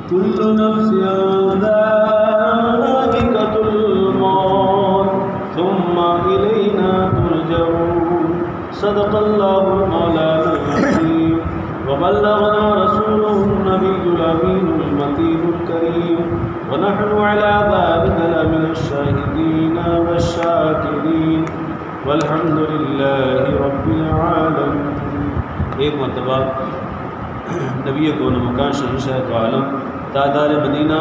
كل نفس ذائقة الموت ثم إلينا ترجعون صدق الله مولانا العظيم وبلغنا رسوله النبي الأمين المتين الكريم ونحن على ذلك لمن الشاهدين والشاكرين والحمد لله رب العالمين. ایک مرتبہ نبی کون مکان شہنشاہ دو عالم تاجدار مدینہ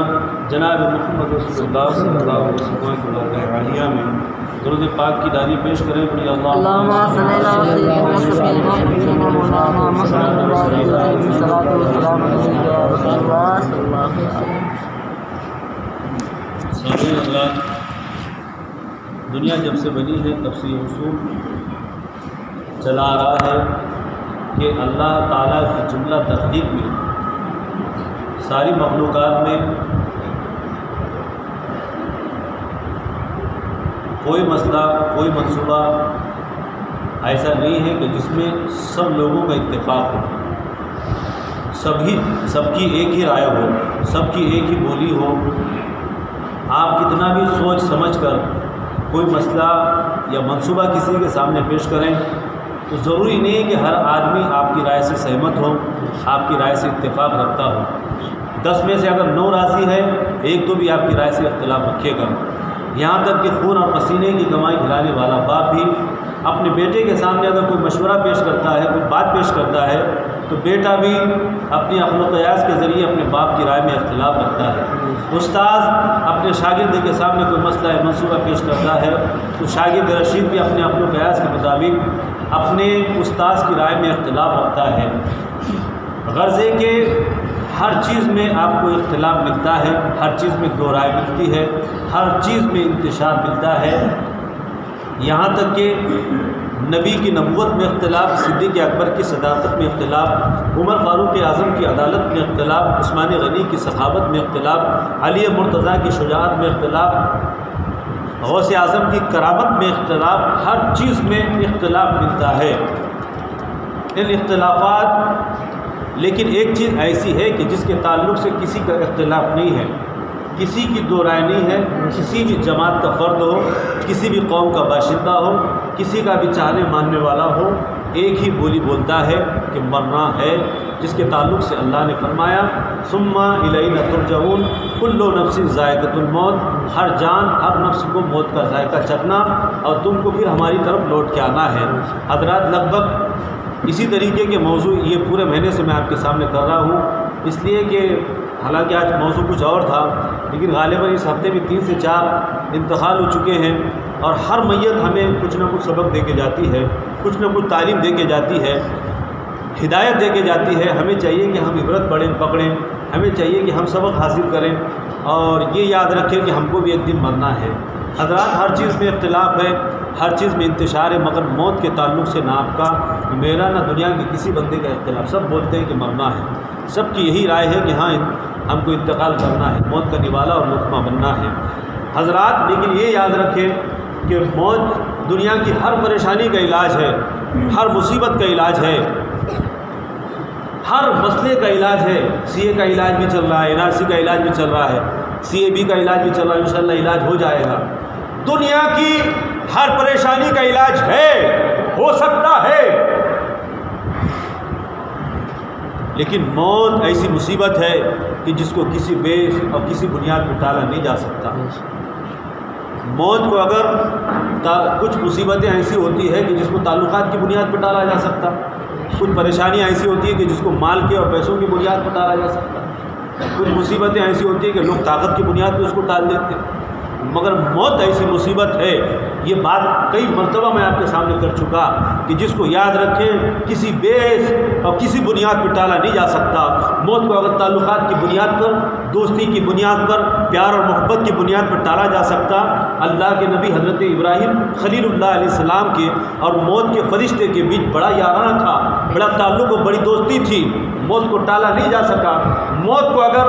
جناب محمد رسول اللہ صلی اللہ علیہ وسلم کی بارگاہ عالیہ میں درود پاک کی داری پیش کریں. بڑی اللہم صلی اللہ علیہ وسلم. دنیا جب سے بنی ہے تب سے یہ اصول چلا آ رہا ہے کہ اللہ تعالیٰ کی جملہ تخلیق میں ساری مخلوقات میں کوئی مسئلہ کوئی منصوبہ ایسا نہیں ہے کہ جس میں سب لوگوں کا اتفاق ہو، سب کی ایک ہی رائے ہو، سب کی ایک ہی بولی ہو. آپ کتنا بھی سوچ سمجھ کر کوئی مسئلہ یا منصوبہ کسی کے سامنے پیش کریں تو ضروری نہیں ہے کہ ہر آدمی آپ کی رائے سے سہمت ہو، آپ کی رائے سے اتفاق رکھتا ہو. 10 میں سے اگر 9 راضی ہے، ایک تو بھی آپ کی رائے سے اختلاف رکھے گا. یہاں تک کہ خون اور پسینے کی کمائی کھلانے والا باپ بھی اپنے بیٹے کے سامنے اگر کوئی مشورہ پیش کرتا ہے، کوئی بات پیش کرتا ہے تو بیٹا بھی اپنی عقل و قیاس کے ذریعے اپنے باپ کی رائے میں اختلاف رکھتا ہے. استاذ اپنے شاگرد کے سامنے کوئی مسئلہ منصوبہ پیش کرتا ہے تو شاگرد رشید بھی اپنے عقل و قیاس کے مطابق اپنے استاذ کی رائے میں اختلاف رکھتا ہے. غرض ہے کہ ہر چیز میں آپ کو اختلاف ملتا ہے، ہر چیز میں دو رائے ملتی ہے، ہر چیز میں انتشار ملتا ہے. یہاں تک کہ نبی کی نبوت میں اختلاف، صدیق اکبر کی صداقت میں اختلاف، عمر فاروق اعظم کی عدالت میں اختلاف، عثمان غنی کی سخاوت میں اختلاف، علی مرتضیٰ کی شجاعت میں اختلاف، غوث اعظم کی کرامت میں اختلاف، ہر چیز میں اختلاف ملتا ہے. ان اختلافات لیکن ایک چیز ایسی ہے کہ جس کے تعلق سے کسی کا اختلاف نہیں ہے، کسی کی دو رائے نہیں ہے، کسی بھی جماعت کا فرد ہو، کسی بھی قوم کا باشندہ ہو، کسی کا بھی چاہنے ماننے والا ہو، ایک ہی بولی بولتا ہے کہ مرنا ہے، جس کے تعلق سے اللہ نے فرمایا ثم الینا ترجعون کل نفس ذائقۃ الموت، ہر جان ہر نفس کو موت کا ذائقہ چکھنا اور تم کو پھر ہماری طرف لوٹ کے آنا ہے. حضرات لگ بھگ اسی طریقے کے موضوع یہ پورے مہینے سے میں آپ کے سامنے کر رہا ہوں، اس لیے کہ حالانکہ آج موضوع کچھ اور تھا لیکن غالباً اس ہفتے میں 3 سے 4 انتقال ہو چکے ہیں اور ہر میت ہمیں کچھ نہ کچھ سبق دے کے جاتی ہے، کچھ نہ کچھ تعلیم دے کے جاتی ہے، ہدایت دے کے جاتی ہے. ہمیں چاہیے کہ ہم عبرت پکڑیں، ہمیں چاہیے کہ ہم سبق حاصل کریں اور یہ یاد رکھیں کہ ہم کو بھی ایک دن مرنا ہے. حضرات ہر چیز میں اختلاف ہے، ہر چیز میں انتشار ہے، مگر موت کے تعلق سے نہ آپ کا میرا نہ دنیا کے کسی بندے کا اختلاف. سب بولتے ہیں کہ مرنا ہے، سب کی یہی رائے ہے کہ ہاں ہم کو انتقال کرنا ہے، موت کا نوالا اور لقمہ بننا ہے. حضرات لیکن یہ یاد رکھیں کہ موت دنیا کی ہر پریشانی کا علاج ہے، ہر مصیبت کا علاج ہے، ہر مسئلے کا علاج ہے. سی اے کا علاج بھی چل رہا ہے، NRC کا علاج بھی چل رہا ہے، CAB کا علاج بھی چل رہا ہے، انشاءاللہ علاج ہو جائے گا. دنیا کی ہر پریشانی کا علاج ہے، ہو سکتا ہے، لیکن موت ایسی مصیبت ہے کہ جس کو کسی بیس اور کسی بنیاد پہ ٹالا نہیں جا سکتا. موت کو اگر کچھ مصیبتیں ایسی ہوتی ہے کہ جس کو تعلقات کی بنیاد پہ ٹالا جا سکتا، کچھ پریشانیاں ایسی ہوتی ہیں کہ جس کو مال کے اور پیسوں کی بنیاد پہ ٹالا جا سکتا، کچھ مصیبتیں ایسی ہوتی ہیں کہ لوگ طاقت کی بنیاد پہ اس کو ٹال دیتے، مگر موت ایسی مصیبت ہے. یہ بات کئی مرتبہ میں آپ کے سامنے کر چکا کہ جس کو یاد رکھیں کسی بیس اور کسی بنیاد پر ٹالا نہیں جا سکتا. موت کو اگر تعلقات کی بنیاد پر، دوستی کی بنیاد پر، پیار اور محبت کی بنیاد پر ٹالا جا سکتا. اللہ کے نبی حضرت ابراہیم خلیل اللہ علیہ السلام کے اور موت کے فرشتے کے بیچ بڑا یارانہ تھا، بڑا تعلق و بڑی دوستی تھی، موت کو ٹالا نہیں جا سکا. موت کو اگر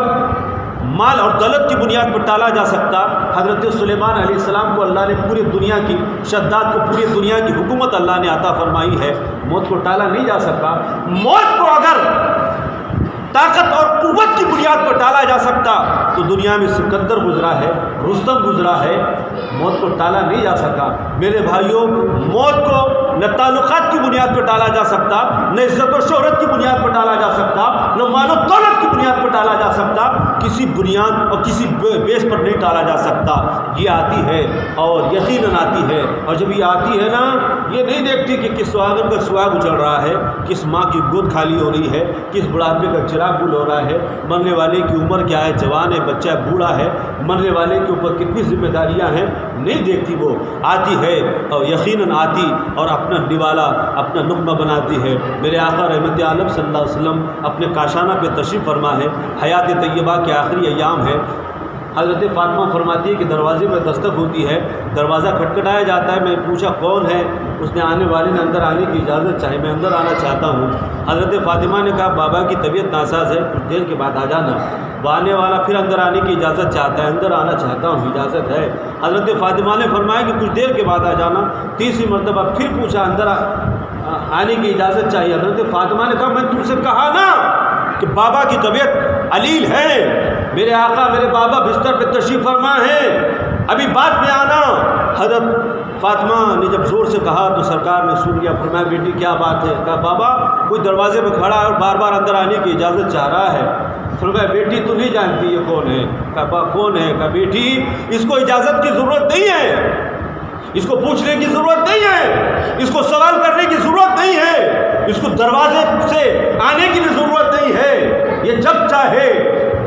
مال اور دولت کی بنیاد پر ٹالا جا سکتا، حضرت سلیمان علیہ السلام کو اللہ نے پوری دنیا کی شداد کو پوری دنیا کی حکومت اللہ نے عطا فرمائی ہے، موت کو ٹالا نہیں جا سکا. موت کو اگر طاقت اور قوت کی بنیاد پر ٹالا جا سکتا تو دنیا میں سکندر گزرا ہے، رستم گزرا ہے، موت کو ٹالا نہیں جا سکا۔ میرے بھائیوں، موت کو نہ تعلقات کی بنیاد پر ٹالا جا سکتا، نہ عزت و شہرت کی بنیاد پر ٹالا جا سکتا، نہ مال و دولت کی بنیاد پر ٹالا جا سکتا، کسی بنیاد اور کسی بیس پر نہیں ٹالا جا سکتا۔ یہ آتی ہے اور یقیناً آتی ہے، اور جب یہ آتی ہے نا، یہ نہیں دیکھتی کہ کس سہاگن کا سہاگ اچڑ رہا ہے، کس ماں کی گود خالی ہو رہی ہے، کس بڑھاپے کا چراغ گل ہو رہا ہے، مرنے والے کی عمر کیا ہے، جوان ہے، بچہ ہے، بوڑھا ہے، مرنے والے کے اوپر کتنی ذمہ داریاں ہیں، نہیں دیکھتی۔ وہ آتی ہے اور یقیناً آتی اور اپنا نوالا، اپنا نقمہ بناتی ہے۔ میرے آقا رحمت عالم صلی اللہ علیہ وسلم اپنے کاشانہ پہ تشریف فرما ہے، حیات طیبہ کے آخری ایام ہے۔ حضرت فاطمہ فرماتی ہے کہ دروازے میں دستک ہوتی ہے، دروازہ کھٹکھٹایا جاتا ہے، میں پوچھا کون ہے؟ اس نے آنے والے نے اندر آنے کی اجازت چاہی، میں اندر آنا چاہتا ہوں۔ حضرت فاطمہ نے کہا بابا کی طبیعت ناساز ہے، کچھ دیر کے بعد آ جانا۔ وہ آنے والا پھر اندر آنے کی اجازت چاہتا ہے، اندر آنا چاہتا ہوں، اجازت ہے۔ حضرت فاطمہ نے فرمایا کہ کچھ دیر کے بعد آ جانا۔ تیسری مرتبہ پھر پوچھا اندر آنے کی اجازت چاہیے۔ حضرت فاطمہ نے کہا میں تم سے کہا نا کہ بابا کی طبیعت علیل ہے، میرے آقا میرے بابا بستر پہ تشریف فرما ہے، ابھی بعد میں آنا۔ حضرت فاطمہ نے جب زور سے کہا تو سرکار نے سن لیا، فرمایا بیٹی کیا بات ہے؟ کہا بابا کوئی دروازے پہ کھڑا ہے اور بار بار اندر آنے کی اجازت چاہ رہا ہے۔ فرمایا بیٹی تو نہیں جانتی یہ کون ہے؟ کہا با کون ہے؟ کہا بیٹی اس کو اجازت کی ضرورت نہیں ہے، اس کو پوچھنے کی ضرورت نہیں ہے، اس کو سوال کرنے کی ضرورت نہیں ہے، اس کو دروازے سے آنے کی بھی ضرورت نہیں ہے، یہ جب چاہے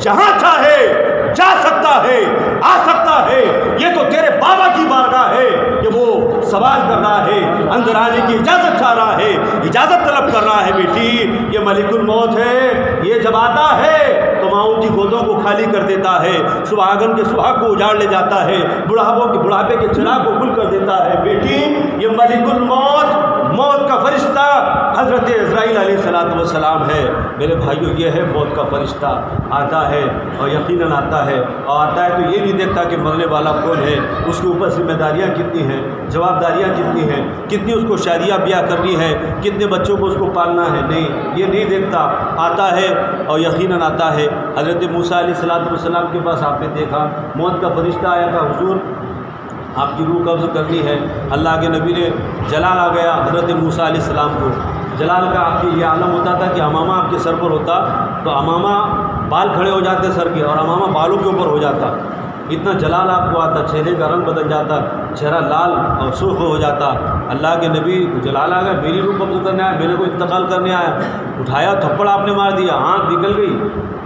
جہاں چاہے جا سکتا ہے، آ سکتا ہے۔ یہ تو تیرے بابا کی بارگاہ ہے کہ وہ سوال کر رہا ہے، اندر آنے کی اجازت چاہ رہا ہے، اجازت طلب کر رہا ہے۔ بیٹی یہ ملک الموت ہے، یہ جب آتا ہے تو ماؤں کی گودوں کو خالی کر دیتا ہے، سہاگن کے سہاگ کو اجاڑ لے جاتا ہے، بڑھاپے کے چراغ کو گل کر دیتا ہے۔ بیٹی یہ ملک الموت، موت کا فرشتہ حضرت عزرائیل علیہ السلام ہے۔ میرے بھائیوں یہ ہے موت کا فرشتہ، آتا ہے اور یقیناً آتا ہے، اور آتا ہے تو یہ نہیں دیکھتا کہ مرنے والا کون ہے، اس کے اوپر ذمہ داریاں کتنی ہیں، جواب داریاں کتنی ہیں، کتنی اس کو شادیاں بیاہ کرنی ہے، کتنے بچوں کو اس کو پالنا ہے، نہیں یہ نہیں دیکھتا، آتا ہے اور یقیناً آتا ہے۔ حضرت موسیٰ علیہ السلام کے پاس آپ نے دیکھا موت کا فرشتہ آیا تھا، حضور آپ کی روح قبض کرنی ہے۔ اللہ کے نبی نے جلال آ گیا حضرت موسیٰ علیہ السلام کو، جلال کا آپ کی یہ عالم ہوتا تھا کہ امامہ آپ کے سر پر ہوتا تو امامہ بال کھڑے ہو جاتے سر کے، اور امامہ بالوں کے اوپر ہو جاتا، اتنا جلال آپ کو آتا، چہرے کا رنگ بدل جاتا، چہرہ لال اور سرخ ہو جاتا۔ اللہ کے نبی کو جلال آ گیا، میری روح قبض کرنے آیا، میرے کو انتقال کرنے آیا، اٹھایا تھپڑ آپ نے مار دیا، آنکھ نکل گئی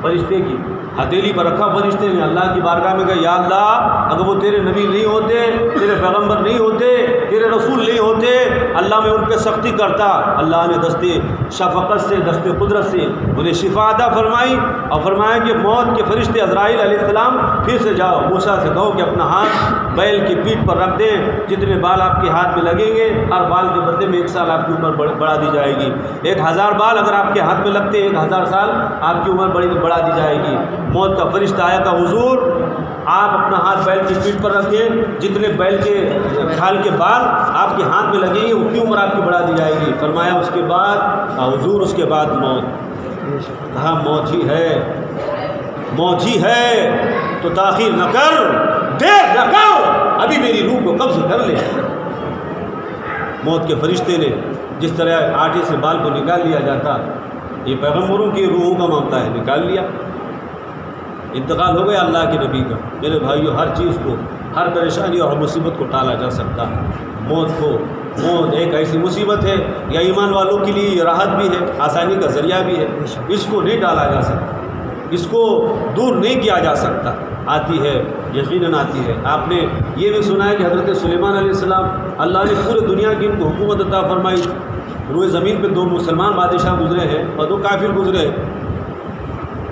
فرشتے کی، ہتھیلی پر رکھا فرشتے نے، اللہ کی بارگاہ میں کہا یا اللہ اگر وہ تیرے نبی نہیں ہوتے، تیرے پیغمبر نہیں ہوتے، تیرے رسول نہیں ہوتے، اللہ میں ان پہ سختی کرتا۔ اللہ نے دستے شفقت سے، دستے قدرت سے انہیں شفا عطا فرمائی، اور فرمایا کہ موت کے فرشتے عزرائیل علیہ السلام پھر سے جاؤ موسیٰ سے کہو کہ اپنا ہاتھ بیل کی پیٹھ پر رکھ دیں، جتنے بال آپ کے ہاتھ میں لگیں گے ہر بال کے بدلے میں 1 سال آپ کی عمر بڑھا دی جائے گی۔ 1000 بال اگر آپ کے ہاتھ میں لگتے 1000 سال آپ کی عمر بڑھا دی جائے گی۔ موت کا فرشتہ آیا تھا، حضور آپ اپنا ہاتھ بیل کی پیٹھ پر رکھیں، جتنے بیل کے کھال کے بال آپ کے ہاتھ میں لگیں گے اتنی عمر آپ کی بڑھا دی جائے گی۔ فرمایا اس کے بعد حضور اس کے بعد موت، کہا موت ہی ہے، موت ہی ہے تو تاخیر نہ کر، دیر نہ کر، ابھی میری روح کو قبض کر لے۔ موت کے فرشتے نے جس طرح آٹے سے بال کو نکال لیا جاتا، یہ پیغمبروں کی روحوں کا معاملہ ہے، نکال لیا، انتقال ہو گیا اللہ کے نبی کا۔ میرے بھائیوں ہر چیز کو، ہر پریشانی اور مصیبت کو ٹالا جا سکتا ہے۔ موت ایک ایسی مصیبت ہے یا ایمان والوں کے لیے یہ راحت بھی ہے، آسانی کا ذریعہ بھی ہے، اس کو نہیں ٹالا جا سکتا، اس کو دور نہیں کیا جا سکتا، آتی ہے یقیناً آتی ہے۔ آپ نے یہ بھی سنا ہے کہ حضرت سلیمان علیہ السلام اللہ نے پورے دنیا کی ان کو حکومت عطا فرمائی، روئے زمین پہ 2 مسلمان بادشاہ گزرے ہیں اور 2 کافر گزرے،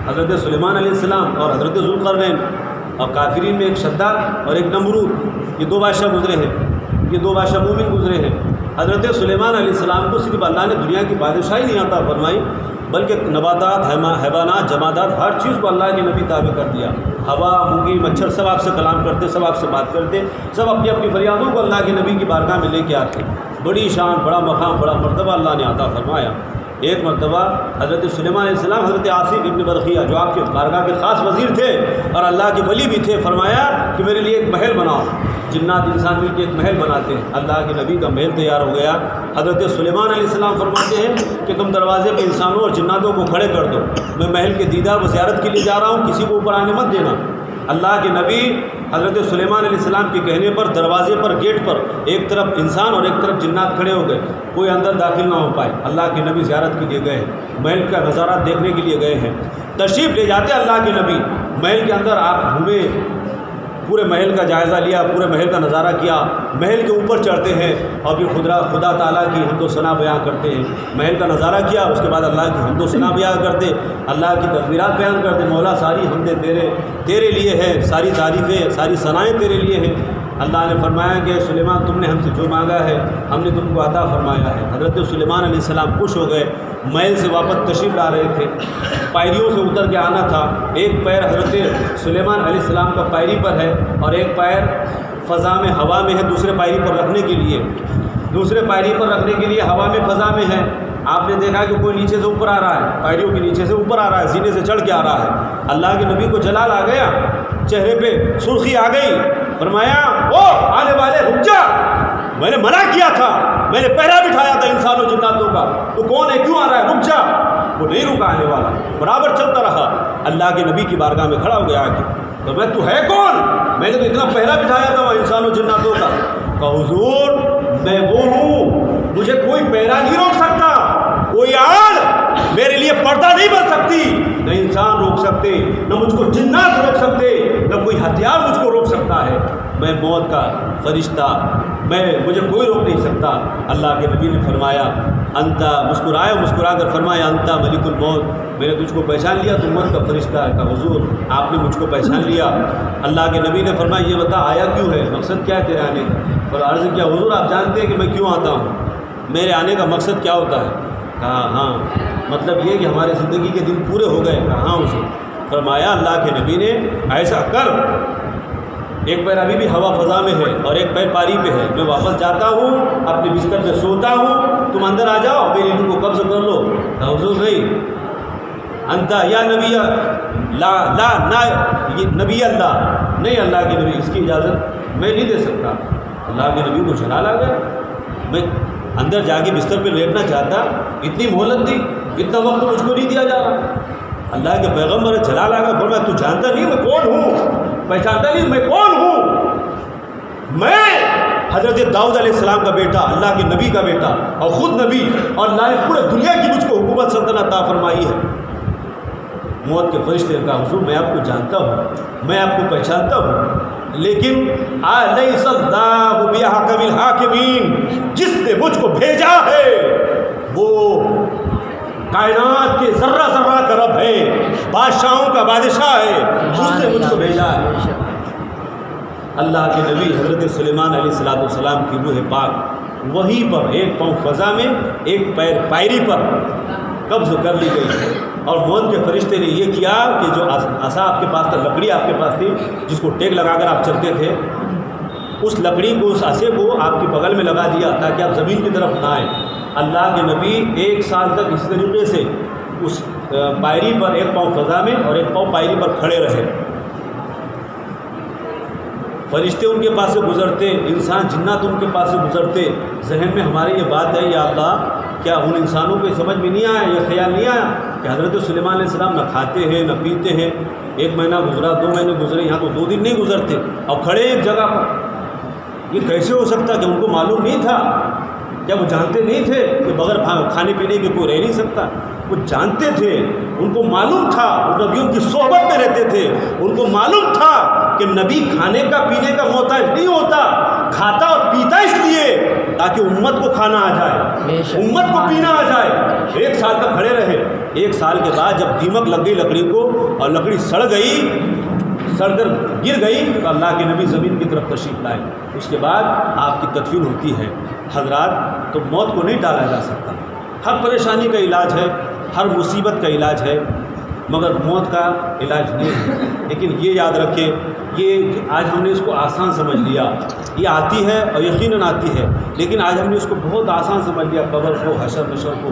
حضرت سلیمان علیہ السلام اور حضرت ذوالقرنین، اور کافرین میں ایک شداد اور ایک نمرود، یہ 2 بادشاہ گزرے ہیں، یہ 2 بادشاہ مومن گزرے ہیں۔ حضرت سلیمان علیہ السلام کو صرف اللہ نے دنیا کی بادشاہی نہیں عطا فرمائی، بلکہ نباتات، حیوانات، جمادات، ہر چیز کو اللہ کے نبی تابع کر دیا۔ ہوا، مرغی، مچھر سب آپ سے کلام کرتے، سب آپ سے بات کرتے، سب اپنی اپنی فریادوں کو اللہ کے نبی کی بارگاہ میں لے کے آتے۔ بڑی شان، بڑا مقام، بڑا مرتبہ اللہ نے عطا فرمایا۔ ایک مرتبہ حضرت سلیمان علیہ السلام حضرت آصف ابن برقیہ جو آپ کے بارگاہ کے خاص وزیر تھے اور اللہ کے ولی بھی تھے، فرمایا کہ میرے لیے ایک محل بناؤ۔ جنات انسان مل کے ایک محل بناتے ہیں، اللہ کے نبی کا محل تیار ہو گیا۔ حضرت سلیمان علیہ السلام فرماتے ہیں کہ تم دروازے پہ انسانوں اور جناتوں کو کھڑے کر دو، میں محل کے دیدار و زیارت کے لیے جا رہا ہوں، کسی کو اوپر آنے مت دینا۔ اللہ کے نبی حضرت سلیمان علیہ السلام کے کہنے پر دروازے پر گیٹ پر ایک طرف انسان اور ایک طرف جنات کھڑے ہو گئے، کوئی اندر داخل نہ ہو پائے۔ اللہ کے نبی زیارت کے لیے گئے، محل کا نظارہ دیکھنے کے لیے گئے ہیں، تشریف لے جاتے اللہ کے نبی محل کے اندر، آپ گھومے، پورے محل کا جائزہ لیا، پورے محل کا نظارہ کیا، محل کے اوپر چڑھتے ہیں اور پھر خدا تعالیٰ کی حمد و ثنا بیان کرتے ہیں۔ محل کا نظارہ کیا، اس کے بعد اللہ کی حمد و ثنا بیان کرتے، اللہ کی تکبیرات بیان کرتے، مولا ساری حمدیں تیرے لیے ہیں، ساری تعریفیں ساری ثنائیں تیرے لیے ہیں۔ اللہ نے فرمایا کہ سلیمان تم نے ہم سے جو مانگا ہے ہم نے تم کو عطا فرمایا ہے۔ حضرت سلیمان علیہ السلام خوش ہو گئے، محل سے واپس تشریف لا رہے تھے، پائریوں سے اتر کے آنا تھا، ایک پیر حضرت سلیمان علیہ السلام کا پائری پر ہے اور ایک پیر فضا میں ہوا میں ہے، دوسرے پائری پر رکھنے کے لیے ہوا میں فضا میں ہے۔ آپ نے دیکھا کہ کوئی نیچے سے اوپر آ رہا ہے، پائریوں کے نیچے سے اوپر آ رہا ہے، سینے سے چڑھ کے آ رہا ہے۔ اللہ کے نبی کو جلال آ گیا، چہرے پہ سرخی آ گئی، فرمایا او آنے والے رک جا، میں نے منع کیا تھا، میں نے پہرا بٹھایا تھا انسانوں جناتوں کا، تو کون ہے، کیوں آ رہا ہے، رک جا۔ وہ نہیں رکا آنے والا، برابر چلتا رہا۔ اللہ کے نبی کی بارگاہ میں کھڑا ہو گیا آ کے، تو میں تو ہے کون، میں نے تو اتنا پہرا بٹھایا تھا وہ انسانوں جناتوں کا۔ کہ حضور میں وہ ہوں، مجھے کوئی پہرا نہیں روک سکتا، کوئی آڑ میرے لیے پردہ نہیں بن سکتی، نہ انسان روک سکتے، نہ مجھ کو جنات روک سکتے، نہ کوئی ہتھیار مجھ کو روک سکتا ہے۔ میں موت کا فرشتہ، مجھے کوئی روک نہیں سکتا۔ اللہ کے نبی نے فرمایا انتا، مسکرا کر فرمایا انتا ملک الموت، میں نے تجھ کو پہچان لیا، تم موت کا فرشتہ ہے۔ کہا حضور آپ نے مجھ کو پہچان لیا۔ اللہ کے نبی نے فرمایا یہ بتا آیا کیوں ہے، مقصد کیا ہے تیرے آنے کا؟ اور عرض کیا حضور آپ جانتے ہیں کہ میں کیوں آتا ہوں، میرے آنے کا مقصد کیا ہوتا ہے؟ کہا ہاں، مطلب یہ کہ ہمارے زندگی کے دن پورے ہو گئے۔ کہا ہاں حضور۔ فرمایا اللہ کے نبی نے ایسا کر، ایک پیر ابھی بھی ہوا فضا میں ہے اور ایک پیر پاری پہ ہے، میں واپس جاتا ہوں اپنے بستر پہ سوتا ہوں، تم اندر آ جاؤ میری روح کو قبض کر لو۔ کہا حضور نہیں، انتا یا نبی لا نا، یہ نبی اللہ نہیں، اللہ کے نبی اس کی اجازت میں نہیں دے سکتا۔ اللہ کے نبی کو جلال آ گیا، میں اندر جا کے بستر پہ لیٹنا چاہتا، اتنی مہلت دی، اتنا وقت مجھ کو نہیں دیا جا رہا۔ اللہ کے پیغمبر جلال آ گیا، فرمایا تو جانتا نہیں میں کون ہوں، پہچانتا نہیں میں کون ہوں؟ میں حضرت داؤد علیہ السلام کا بیٹا، اللہ کے نبی کا بیٹا، اور خود نبی، اور اللہ نے پورے دنیا کی مجھ کو حکومت سلطنت عطا فرمائی ہے۔ موت کے فرشتے نے کہا حضور میں آپ کو جانتا ہوں، میں آپ کو پہچانتا ہوں، لیکن الیس اللہ بأحکم الحاکمین، جس نے مجھ کو بھیجا ہے وہ کائنات کے ذرہ ذرہ کا رب ہے، بادشاہوں کا بادشاہ ہے، اس نے مجھ کو بھیجا ہے۔ اللہ کے نبی حضرت سلیمان علیہ السلام کی روح پاک وہیں پر ایک پاؤں فضا میں ایک پیر پائری پر قبض کر لی گئی، اور موت کے فرشتے نے یہ کیا کہ جو عصا آپ کے پاس تھا، لکڑی آپ کے پاس تھی جس کو ٹیک لگا کر آپ چلتے تھے، اس لکڑی کو، اس عصے کو آپ کے بغل میں لگا دیا تاکہ آپ زمین کی طرف نہ آئیں۔ اللہ کے نبی 1 سال تک اس طریقے سے اس پائری پر ایک پاؤں فضا میں اور ایک پاؤں پائری پر کھڑے رہے۔ فرشتے ان کے پاس سے گزرتے، انسان جنات ان کے پاس سے گزرتے، ذہن میں ہماری یہ بات ہے یا اللہ کیا ان انسانوں کو سمجھ میں نہیں آیا، یہ خیال نہیں آیا کہ حضرت سلیمان علیہ السلام نہ کھاتے ہیں نہ پیتے ہیں، 1 مہینہ گزرا، 2 مہینے گزرے، یہاں تو 2 دن نہیں گزرتے اور کھڑے ایک جگہ پر، یہ کیسے ہو سکتا کہ ان کو معلوم نہیں تھا؟ کیا وہ جانتے نہیں تھے کہ بغیر کھانے پینے کے کوئی رہ نہیں سکتا؟ وہ جانتے تھے، ان کو معلوم تھا، وہ نبیوں کی صحبت میں رہتے تھے، ان کو معلوم تھا کہ نبی کھانے کا پینے کا محتاج نہیں ہوتا، کھاتا اور پیتا اس لیے تاکہ امت کو کھانا آ جائے، امت کو پینا آ جائے۔ 1 سال تک کھڑے رہے۔ 1 سال کے بعد جب دیمک لگ گئی لکڑی کو اور لکڑی سڑ گئی، سڑ کر گر گئی، تو اللہ کے نبی زمین کی طرف تشریف لائے۔ اس کے بعد آپ کی تدفین ہوتی ہے۔ حضرات، تو موت کو نہیں ٹالا جا سکتا، ہر پریشانی کا علاج ہے، ہر مصیبت کا علاج ہے، مگر موت کا علاج نہیں ہے۔ لیکن یہ یاد رکھیں، یہ آج ہم نے اس کو آسان سمجھ لیا، یہ آتی ہے اور یقیناً آتی ہے، لیکن آج ہم نے اس کو بہت آسان سمجھ لیا، قبر کو، حشر نشر کو۔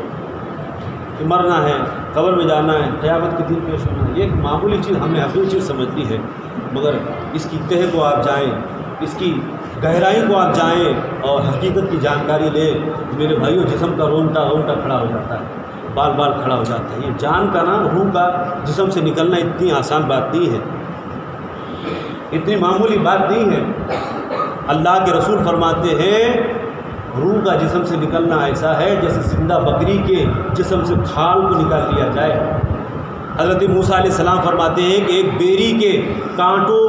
کہ مرنا ہے، قبر میں جانا ہے، قیامت کے دن پیش ہونا ہے، یہ ایک معمولی چیز ہم نے حقیقی چیز سمجھ لی ہے، مگر اس کی تہ کو آپ جائیں، اس کی گہرائی کو آپ جائیں اور حقیقت کی جانکاری لیں، میرے بھائیوں جسم کا رونگٹا کھڑا ہو جاتا ہے، بال کھڑا ہو جاتا ہے۔ یہ جان کا نا، روح کا جسم سے نکلنا اتنی آسان بات نہیں ہے، اتنی معمولی بات نہیں ہے۔ اللہ کے رسول فرماتے ہیں روح کا جسم سے نکلنا ایسا ہے جیسے زندہ بکری کے جسم سے کھال کو نکال لیا جائے۔ حضرت موسیٰ علیہ السلام فرماتے ہیں کہ ایک بیری کے کانٹوں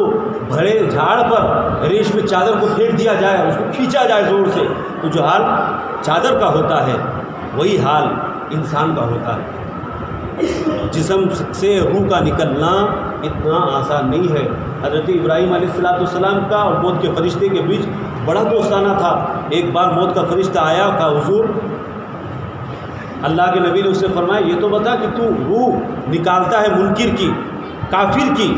بھرے جھاڑ پر ریشمی چادر کو پھینک دیا جائے، اس کو کھینچا جائے زور سے، تو جو حال چادر کا ہوتا ہے وہی حال انسان کا ہوتا ہے۔ جسم سے روح کا نکلنا اتنا آسان نہیں ہے۔ حضرت ابراہیم علیہ السلام کا اور موت کے فرشتے کے بیچ بڑا دوستانہ تھا۔ ایک بار موت کا فرشتہ آیا، کہا حضور، اللہ کے نبی نے اس سے فرمایا یہ تو بتا کہ تو روح نکالتا ہے منکر کی، کافر کی،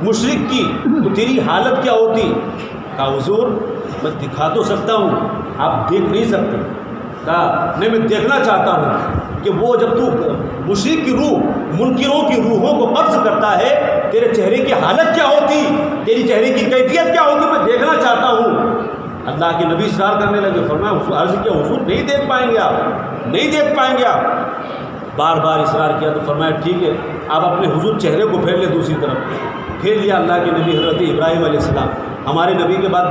مشرک کی، تو تیری حالت کیا ہوتی؟ کہا حضور میں دکھا تو سکتا ہوں، آپ دیکھ نہیں سکتے۔ کہا نہیں، میں دیکھنا چاہتا ہوں کہ وہ جب تو مشرک کی روح، منکروں کی روحوں کو قبض کرتا ہے، تیرے چہرے کی حالت کیا ہوتی، تیری چہرے کی کیفیت کیا ہوتی، میں دیکھنا چاہتا ہوں۔ اللہ کے نبی اصرار کرنے لگے، فرمایا عرض کیا حضور نہیں دیکھ پائیں گے آپ، نہیں دیکھ پائیں گے آپ۔ بار بار اصرار کیا تو فرمایا ٹھیک ہے، آپ اپنے حضور چہرے کو پھیر لیں دوسری طرف۔ پھیر لیا اللہ کے نبی حضرت ابراہیم علیہ السلام، ہمارے نبی کے بعد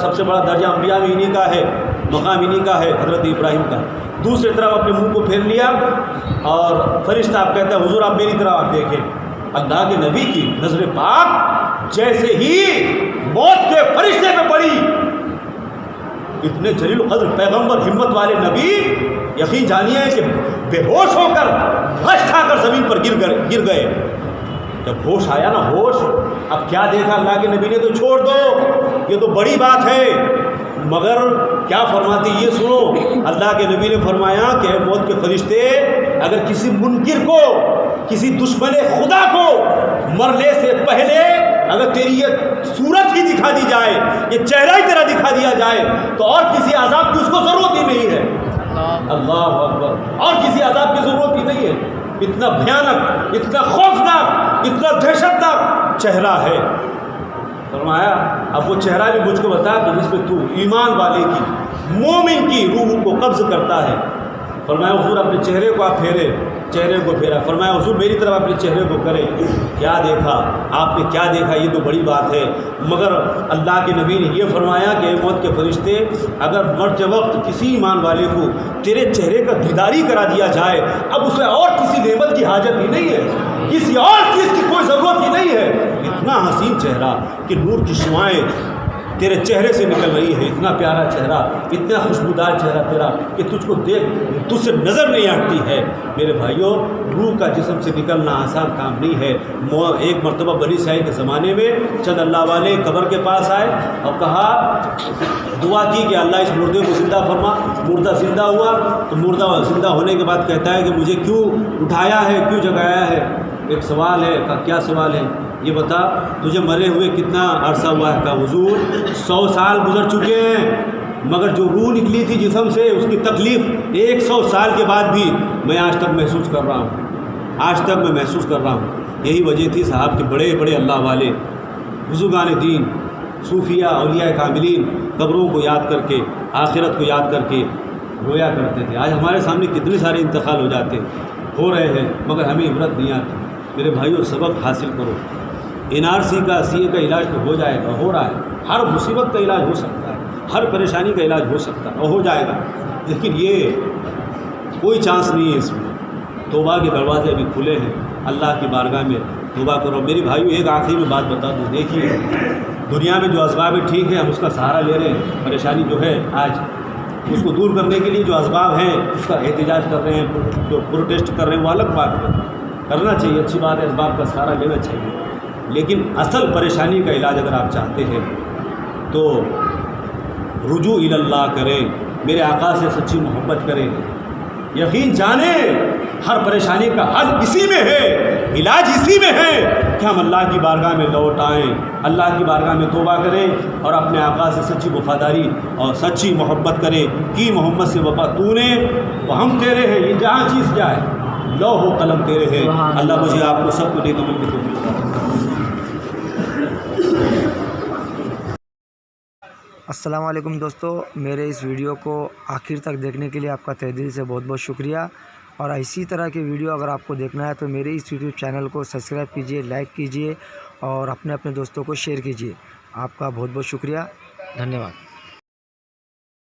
سب سے بڑا درجہ انبیاء میں انہی کا ہے، مقام انہی کا ہے، حضرت ابراہیم کا۔ دوسری طرف اپنے منہ کو پھیر لیا اور فرشتہ آپ کہتا ہے حضور آپ میری طرف آپ دیکھیں۔ اللہ کے نبی کی نظر پاک جیسے ہی موت کے فرشتے پہ پڑی، اتنے جلیل القدر پیغمبر، ہمت والے نبی، یقین جانیے کہ بے ہوش ہو کر غش کھا کر زمین پر گر گئے۔ جب ہوش آیا نا، ہوش، اب کیا دیکھا اللہ کے نبی نے تو چھوڑ دو، یہ تو بڑی بات ہے، مگر کیا فرماتے یہ سنو۔ اللہ کے نبی نے فرمایا کہ موت کے فرشتے اگر کسی منکر کو، کسی دشمن خدا کو مرنے سے پہلے اگر تیری یہ صورت ہی دکھا دی جائے، یہ چہرہ ہی تیرا دکھا دیا جائے، تو اور کسی عذاب کی اس کو ضرورت ہی نہیں ہے۔ اللہ اکبر، اور کسی عذاب کی ضرورت ہی نہیں ہے۔ اتنا بھیانک، اتنا خوفناک، اتنا دہشتناک چہرہ ہے۔ فرمایا اب وہ چہرہ بھی مجھ کو بتا کہ جس پہ تو ایمان والے کی، مومن کی روح کو قبض کرتا ہے۔ فرمایا حضور اپنے چہرے کو آپ پھیرے، چہرے کو پھیرا۔ فرمایا حضور میری طرف اپنے چہرے کو کرے۔ کیا دیکھا آپ نے، کیا دیکھا، یہ تو بڑی بات ہے۔ مگر اللہ کے نبی نے یہ فرمایا کہ موت کے فرشتے اگر مرتے وقت کسی ایمان والے کو تیرے چہرے کا دیداری کرا دیا جائے، اب اسے اور کسی نعمت کی حاجت ہی نہیں ہے، کسی اور چیز کی کوئی ضرورت ہی نہیں ہے۔ اتنا حسین چہرہ کہ نور کی شعائیں تیرے چہرے سے نکل رہی ہے، اتنا پیارا چہرہ، اتنا خوشبودار چہرہ تیرا کہ تجھ کو دیکھ تجھ سے نظر نہیں ہٹتی ہے۔ میرے بھائیوں، روح کا جسم سے نکلنا آسان کام نہیں ہے۔ ایک مرتبہ بنی اسرائیل کے زمانے میں چند اللہ والے قبر کے پاس آئے اور کہا، دعا کی کہ اللہ اس مردے کو زندہ فرما۔ مردہ زندہ ہوا تو مردہ زندہ ہونے کے بعد کہتا ہے کہ مجھے کیوں اٹھایا ہے، کیوں جگایا ہے؟ ایک سوال ہے۔ کہا کیا سوال ہے؟ یہ بتا تجھے مرے ہوئے کتنا عرصہ ہوا ہے؟ کہا حضور 100 سال گزر چکے ہیں، مگر جو روح نکلی تھی جسم سے اس کی تکلیف 100 سال کے بعد بھی میں آج تک محسوس کر رہا ہوں، آج تک میں محسوس کر رہا ہوں۔ یہی وجہ تھی صاحب کے بڑے بڑے اللہ والے بزرگان دین، صوفیہ، اولیاء کاملین قبروں کو یاد کر کے، آخرت کو یاد کر کے رویا کرتے تھے۔ آج ہمارے سامنے کتنے سارے انتقال ہو جاتے ہو رہے ہیں، مگر ہمیں عبرت نہیں آتی۔ میرے بھائیوں، سبق حاصل کرو۔ NRC کا CA کا علاج تو ہو جائے گا، ہو رہا ہے۔ ہر مصیبت کا علاج ہو سکتا ہے، ہر پریشانی کا علاج ہو سکتا ہے اور ہو جائے گا، لیکن یہ کوئی چانس نہیں ہے اس میں۔ توبہ کے دروازے ابھی کھلے ہیں، اللہ کی بارگاہ میں توبہ کرو۔ میری بھائیو، ایک آخری میں بات بتا دوں، دیکھیے دنیا میں جو اسباب ہے ٹھیک ہے، ہم اس کا سہارا لے رہے ہیں، پریشانی جو ہے آج اس کو دور کرنے کے لیے جو اسباب ہیں اس کا احتجاج کر رہے ہیں، جو پروٹیسٹ کر رہے ہیں، وہ الگ بات ہے، کرنا چاہیے، اچھی بات ہے، اسباب کا سہارا لینا چاہیے، لیکن اصل پریشانی کا علاج اگر آپ چاہتے ہیں تو رجوع الی اللہ کریں، میرے آقا سے سچی محبت کریں، یقین جانیں ہر پریشانی کا حل اسی میں ہے، علاج اسی میں ہے۔ کہ ہم اللہ کی بارگاہ میں لوٹ آئیں، اللہ کی بارگاہ میں توبہ کریں اور اپنے آقا سے سچی وفاداری اور سچی محبت کریں کہ محمد سے وفا تو نے تو ہم تیرے ہیں، یہ جہاں چیز کیا ہے، لوح و قلم تیرے ہیں۔ اللہ مجھے آپ کو سب کو نیک عمل کی توفیق عطا فرمائے۔ السلام علیکم دوستو، میرے اس ویڈیو کو آخر تک دیکھنے کے لیے آپ کا تہہ دل سے بہت بہت شکریہ، اور اسی طرح کی ویڈیو اگر آپ کو دیکھنا ہے تو میرے اس یوٹیوب چینل کو سبسکرائب کیجئے، لائک کیجئے اور اپنے دوستوں کو شیئر کیجئے۔ آپ کا بہت بہت شکریہ، دھنیہ واد۔